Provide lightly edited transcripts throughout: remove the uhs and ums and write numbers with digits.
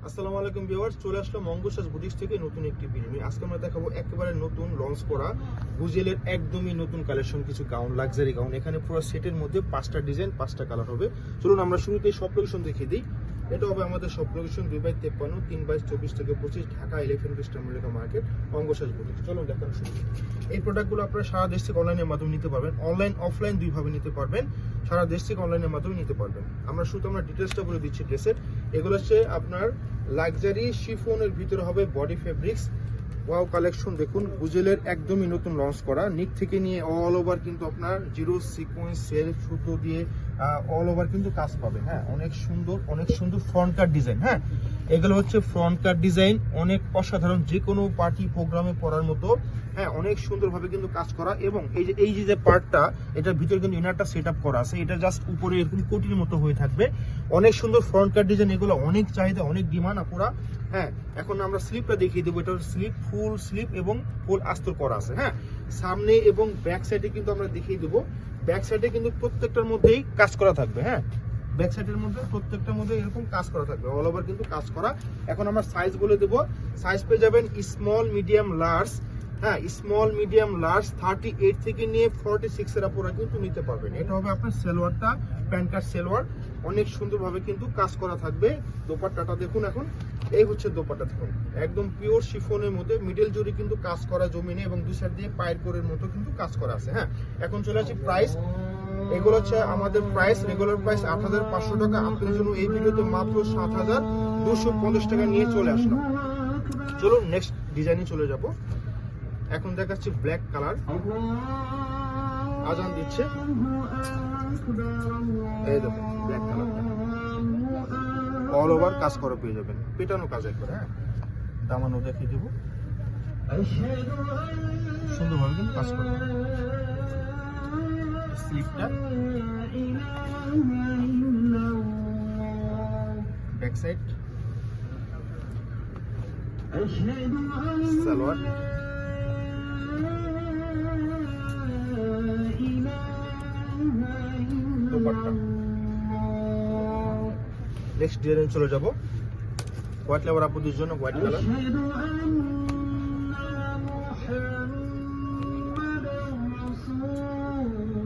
আসসালামু আলাইকুম ভিউয়ার্স, চলে আসলাম মঙ্গলসাজ বুটিক্স থেকে নতুন একটি ভিডিও নিয়ে। আজকে আমরা দেখাবো একেবারে নতুন লঞ্চ করা গুজেলের একদমই নতুন কালেকশন কিছু গাউন, লাক্সারি গাউন। এখানে পুরো সেটের মধ্যে 5টা ডিজাইন 5টা কালার হবে। চলুন আমরা শুরুতেই সব লোকেশন দেখিয়ে দিই। এটা হবে আমাদের সব লোকেশন 2/53, 3/24 থেকে 25, Dhaka elephant road Mallika market, Mangalsaj boutiques. চলুন দেখানো শুরু। এই প্রোডাক্টগুলো আপনারা সারা দেশ থেকে অনলাইনের মাধ্যমে নিতে পারবেন, অনলাইন অফলাইন দুইভাবে নিতে পারবেন। সারা দেশ থেকে অনলাইনের মাধ্যমে নিতে পারবেন। আমরা ডিটেলসটা বলে দিচ্ছি ড্রেসের। এগুলো হচ্ছে আপনার লাক্সারি শিফনের ভিতরে হবে বডি ফেব্রিক্স। ওয়াও কালেকশন দেখুন, গুজেলের একদমই নতুন লঞ্চ করা, নিক থেকে নিয়ে অল ওভার কিন্তু আপনার জিরো সিকোয়েন্স সেলফ সুতো দিয়ে অল ওভার কিন্তু কাজ পাবেন। হ্যাঁ, অনেক সুন্দর ফ্রন্ট কাট ডিজাইন। হ্যাঁ, এগুলো হচ্ছে ফ্রন্ট কাট ডিজাইন, অনেক অসাধারণ, যে কোনো পার্টি প্রোগ্রামে পরার মতো। হ্যাঁ, অনেক সুন্দরভাবে কিন্তু কাজ করা। এবং এই যে পার্টটা, এটার ভিতরে কিন্তু ইনারটা সেট আপ করা আছে। এটা জাস্ট উপরে এরকম কোটির মতো হয়ে থাকবে। অনেক সুন্দর ফ্রন্ট কাট ডিজাইন, এগুলো অনেক চাহিদা, অনেক ডিমান্ড আপুরা। হ্যাঁ, এখন আমরা স্লিপটা দেখিয়ে দেবো। এটা স্লিপ, ফুল স্লিপ এবং ফুল আস্তর করা আছে। হ্যাঁ, সামনে এবং ব্যাক সাইডে কিন্তু আমরা দেখিয়ে দেবো। ব্যাক সাইডে কিন্তু প্রত্যেকটার মধ্যেই কাজ করা থাকবে। হ্যাঁ, ব্যাক সাইডের মধ্যে প্রত্যেকটার মধ্যে এরকম কাজ করা থাকবে, অল ওভার কিন্তু কাজ করা। এখন আমরা সাইজ বলে দেবো। সাইজ পেয়ে যাবেন স্মল, মিডিয়াম, লার্জ। হ্যাঁ, স্মল, মিডিয়াম, লার্জ 38 থেকে নিয়ে 46 এর আপুরা কিন্তু নিতে পারবেন। এটা হবে আপনার সালোয়ারটা, প্যান্ট কাট সালোয়ার, অনেক সুন্দরভাবে কিন্তু কাজ করা থাকবে। দোপাট্টাটা দেখুন। এখন এই হচ্ছে দোপাট্টা, দেখুন একদম পিওর শিফনের মধ্যে মিডল জুড়ে কিন্তু কাজ করা জমিনে, এবং দুই সাইড দিয়ে পায়ের কোরের মতো কিন্তু কাজ করা আছে। হ্যাঁ, এখন চলে আসি প্রাইস। এগুলো হচ্ছে আমাদের প্রাইস, রেগুলার প্রাইস 8500 টাকা। আপনাদের জন্য এই ভিডিওতে মাত্র 7250 টাকা নিয়ে চলে আসলাম। চলুন নেক্সট ডিজাইনে চলে যাব। এখন দেখাচ্ছি ব্ল্যাক কালার, আজান দিচ্ছে, এই দেখুন ব্ল্যাক কালার, অল ওভার কাজ করা পেয়ে যাবেন, পেটানো কাজ একবার। হ্যাঁ, দামানো দেখিয়ে দেবো, সুন্দরভাবে কিন্তু কাজ করবে। স্লিপটা, back side, salwar, dupatta. Next design চলে যাব। হোয়াইট লেবার আপুদের জন্য হোয়াইট কালার,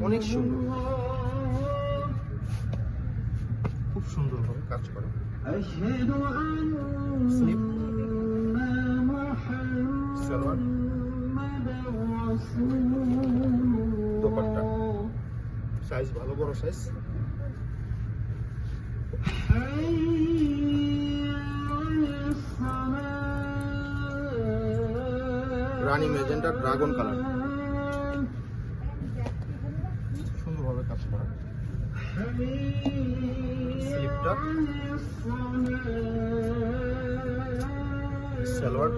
অনেক সুন্দর, খুব সুন্দরভাবে কাজ করে। স্লিপ, সালোয়ার, দোপাট্টা। সাইজ ভালো, বড় সাইজ। রানী ম্যাজেন্টা ড্রাগন কালার, সুন্দরভাবে কাজ করা। স্লিপটা, সালোয়ার,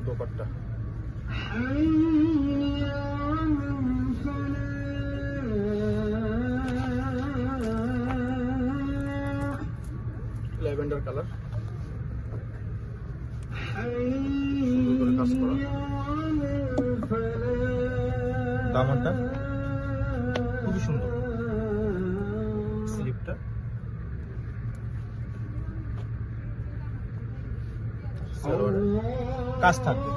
দোপাট্টা। ল্যাভেন্ডার কালার, সুন্দর করে কাজ করা। দামানটা খুবই সুন্দর। স্লিপটা, সালোয়ারে কাজ থাকবে।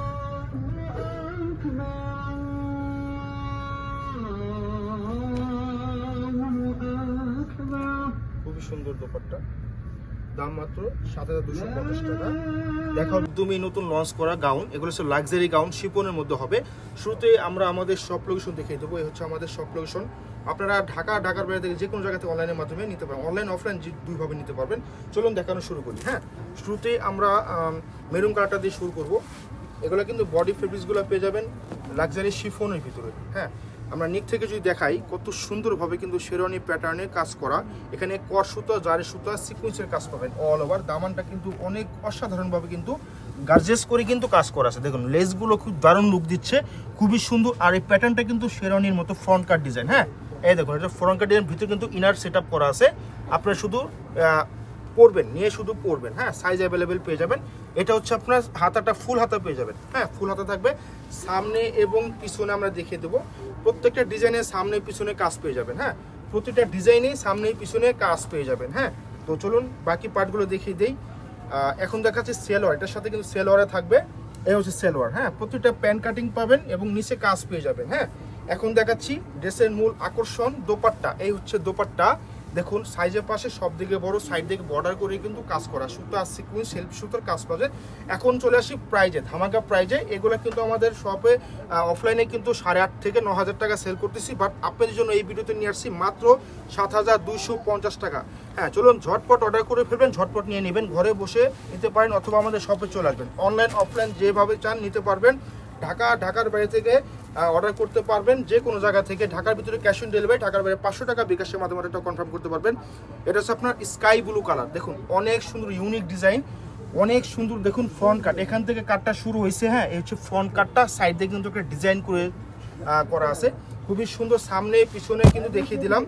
খুবই সুন্দর দোপাট্টা। দাম মাত্র 7250 টাকা। দেখো একদমই নতুন লঞ্চ করা গাউন, এগুলো হচ্ছে লাক্সারি গাউন, শিপনের মধ্যে হবে। শুরুতে আমরা আমাদের শপ লোকেশন দেখিয়ে দেবো। এই হচ্ছে আমাদের শপ লোকেশন। আপনারা ঢাকার বাইরে থেকে যে কোনো জায়গা থেকে অনলাইনের মাধ্যমে নিতে পারবেন, অনলাইন অফলাইন দুইভাবে নিতে পারবেন। চলুন দেখানো শুরু করি। হ্যাঁ, শুরুতে আমরা মেরুন কালারটা দিয়ে শুরু করব। এগুলো কিন্তু বডি ফেব্রিক্সগুলো পেয়ে যাবেন লাক্সারি শিফনের ভিতরে। হ্যাঁ, আমরা নিক থেকে যদি দেখাই, কত সুন্দরভাবে কিন্তু শেরওয়ানি প্যাটার্নে কাজ করা। এখানে কর সুতা, জারি সুতা, সিকুয়েন্সের কাজ পাবেন অল ওভার। দামানটা কিন্তু অনেক অসাধারণভাবে কিন্তু গার্জেস করে কিন্তু কাজ করা আছে। দেখুন লেসগুলো খুব দারুণ লুক দিচ্ছে, খুবই সুন্দর। আর এই প্যাটার্নটা কিন্তু শেরওয়ানির মতো ফ্রন্ট কাট ডিজাইন। হ্যাঁ, এই দেখুন এটা ফ্রন্ট কাট ডিজাইন, ভিতরে কিন্তু ইনার সেট আপ করা আছে। আপনারা শুধু পরবেন, নিয়ে শুধু পরবেন। হ্যাঁ, সাইজ অ্যাভেলেবেল পেয়ে যাবেন। এটা হচ্ছে আপনার হাতাটা ফুল হাতা পেয়ে যাবেন। হ্যাঁ, ফুল হাতা থাকবে। সামনে এবং পিছনে আমরা দেখিয়ে দেবো, প্রত্যেকটা ডিজাইনের সামনে পিছনে কাজ পেয়ে যাবেন। হ্যাঁ, প্রতিটা ডিজাইনেই সামনে পিছনে কাজ পেয়ে যাবেন। হ্যাঁ, তো চলুন বাকি পার্টগুলো দেখিয়ে দিই। এখন দেখাচ্ছি সেলোয়ার, এটার সাথে কিন্তু সেলোয়ারে থাকবে, এই হচ্ছে সেলোয়ার। হ্যাঁ, প্রতিটা প্যান্ট কাটিং পাবেন এবং নিচে কাজ পেয়ে যাবেন। হ্যাঁ, এখন দেখাচ্ছি ড্রেসের মূল আকর্ষণ দোপাট্টা। এই হচ্ছে দোপাট্টা, দেখুন সাইজের পাশে সব দিকে বড়, সাইড দিকে বর্ডার করে কিন্তু কাজ করা, সুতো আর সিকুয়েন্স সেলফ সুতোর কাজ পাবে। এখন চলে আসি প্রাইজে, ধামাকা প্রাইজে। এগুলো কিন্তু আমাদের শপে অফলাইনে কিন্তু 8,500 থেকে 9,000 টাকা সেল করতেছি, বাট আপনাদের জন্য এই ভিডিওতে নিয়ে আসছি মাত্র 7,250 টাকা। হ্যাঁ, চলুন ঝটপট অর্ডার করে ফেলবেন, ঝটপট নিয়ে নেবেন, ঘরে বসে নিতে পারেন অথবা আমাদের শপে চলে আসবেন। অনলাইন অফলাইন যেভাবে চান নিতে পারবেন। ঢাকার বাইরে থেকে অর্ডার করতে পারবেন, যে কোনো জায়গা থেকে। ঢাকার ভিতরে ক্যাশ অন ডেলিভারি, ঢাকার বাইরে 500 টাকা বিকাশের মাধ্যমে এটা কনফার্ম করতে পারবেন। এটা হচ্ছে আপনার স্কাই ব্লু কালার, দেখুন অনেক সুন্দর ইউনিক ডিজাইন, অনেক সুন্দর। দেখুন ফ্রন্ট কাট, এখান থেকে কাটটা শুরু হয়েছে। হ্যাঁ, এই হচ্ছে ফ্রন্ট কাটটা, সাইড দিয়ে কিন্তু একটা ডিজাইন করে করা আছে, খুবই সুন্দর। সামনে পিছনে কিন্তু দেখিয়ে দিলাম,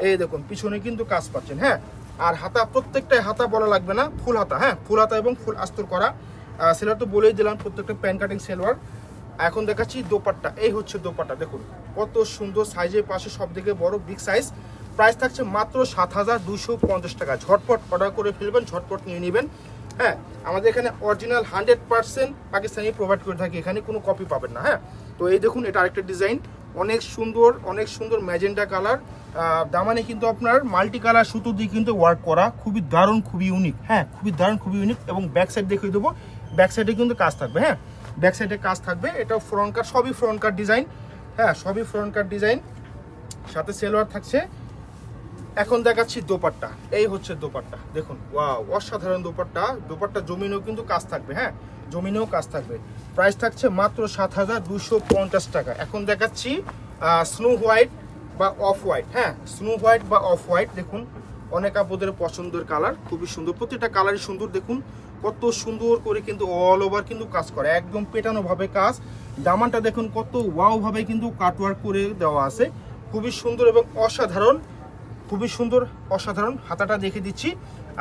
এই দেখুন পিছনে কিন্তু কাজ পাচ্ছেন। হ্যাঁ, আর হাতা প্রত্যেকটাই হাতা বলা লাগবে না, ফুল হাতা। হ্যাঁ, ফুল হাতা এবং ফুল আস্তর করা। সেলোয়ার তো বলেই দিলাম, প্রত্যেকটা প্যান্ট কাটিং সেলোয়ার। এখন দেখাচ্ছি দোপাট্টা, এই হচ্ছে দোপাট্টা, দেখুন কত সুন্দর, সাইজের পাশে সব দিকে বড়, বিগ সাইজ। প্রাইস থাকছে মাত্র 7,250 টাকা। ঝটপট অর্ডার করে ফেলবেন, ঝটপট নিয়ে নেবেন। হ্যাঁ, আমাদের এখানে অরিজিনাল 100% পাকিস্তানি প্রোভাইড করে থাকি, এখানে কোনো কপি পাবেন না। হ্যাঁ, তো এই দেখুন এটা আরেকটা ডিজাইন, অনেক সুন্দর, অনেক সুন্দর ম্যাজেন্টা কালার। দামানে কিন্তু আপনার মাল্টি কালার সুতো দিয়ে কিন্তু ওয়ার্ক করা, খুবই দারুণ, খুবই ইউনিক। হ্যাঁ, খুবই দারুণ, খুবই ইউনিক। এবং ব্যাক সাইড দেখিয়ে দেবো, ব্যাক সাইডে কিন্তু কাজ থাকবে। হ্যাঁ, ব্যাক সাইডে কাজ থাকবে, এটা ফ্রন্ট কাট, সবই ফ্রন্ট কাট ডিজাইন। হ্যাঁ, সবই ফ্রন্ট কাট ডিজাইন, সাথে সেলোয়ার থাকছে। এখন দেখাচ্ছি দোপাট্টা, এই হচ্ছে দোপাট্টা, দেখুন ওয়াও, অসাধারণ দোপাট্টা। দোপাট্টা জমিনেও কিন্তু কাজ থাকবে। হ্যাঁ, জমিনেও কাজ থাকবে। প্রাইস থাকছে মাত্র 7,250 টাকা। এখন দেখাচ্ছি স্নো হোয়াইট বা অফ হোয়াইট। হ্যাঁ, স্নো হোয়াইট বা অফ হোয়াইট, দেখুন অনেক আপুদের পছন্দের কালার, খুবই সুন্দর, প্রতিটা কালারই সুন্দর। দেখুন কত সুন্দর করে কিন্তু অল ওভার কিন্তু কাজ করে, একদম পেটানো ভাবে কাজ। দামানটা দেখুন কত ওয়াও ভাবে কিন্তু কাটওয়ার্ক করে দেওয়া আছে, খুবই সুন্দর এবং অসাধারণ, খুবই সুন্দর, অসাধারণ। হাতাটা দেখে দিচ্ছি,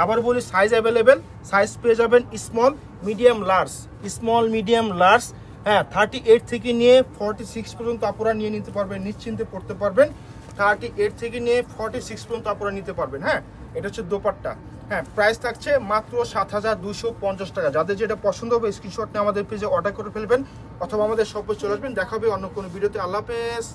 আবার বলি সাইজ অ্যাভেলেবেল, সাইজ পেয়ে যাবেন small, medium, large. Small, medium, large. হ্যাঁ, 38 থেকে নিয়ে 46 পর্যন্ত আপনারা নিয়ে নিতে পারবেন, নিশ্চিন্তে পড়তে পারবেন। 38 থেকে নিয়ে 46 পর্যন্ত আপনারা নিতে পারবেন। হ্যাঁ, এটা হচ্ছে দোপাট্টা। হ্যাঁ, প্রাইস থাকছে মাত্র 7,250 টাকা। যাদের যেটা পছন্দ হবে স্ক্রিনশট নিয়ে আমাদের পেজে অর্ডার করে ফেলবেন অথবা আমাদের শপে চলে আসবেন। দেখা হবে অন্য কোনো ভিডিওতে। আল্লাহ হাফেজ।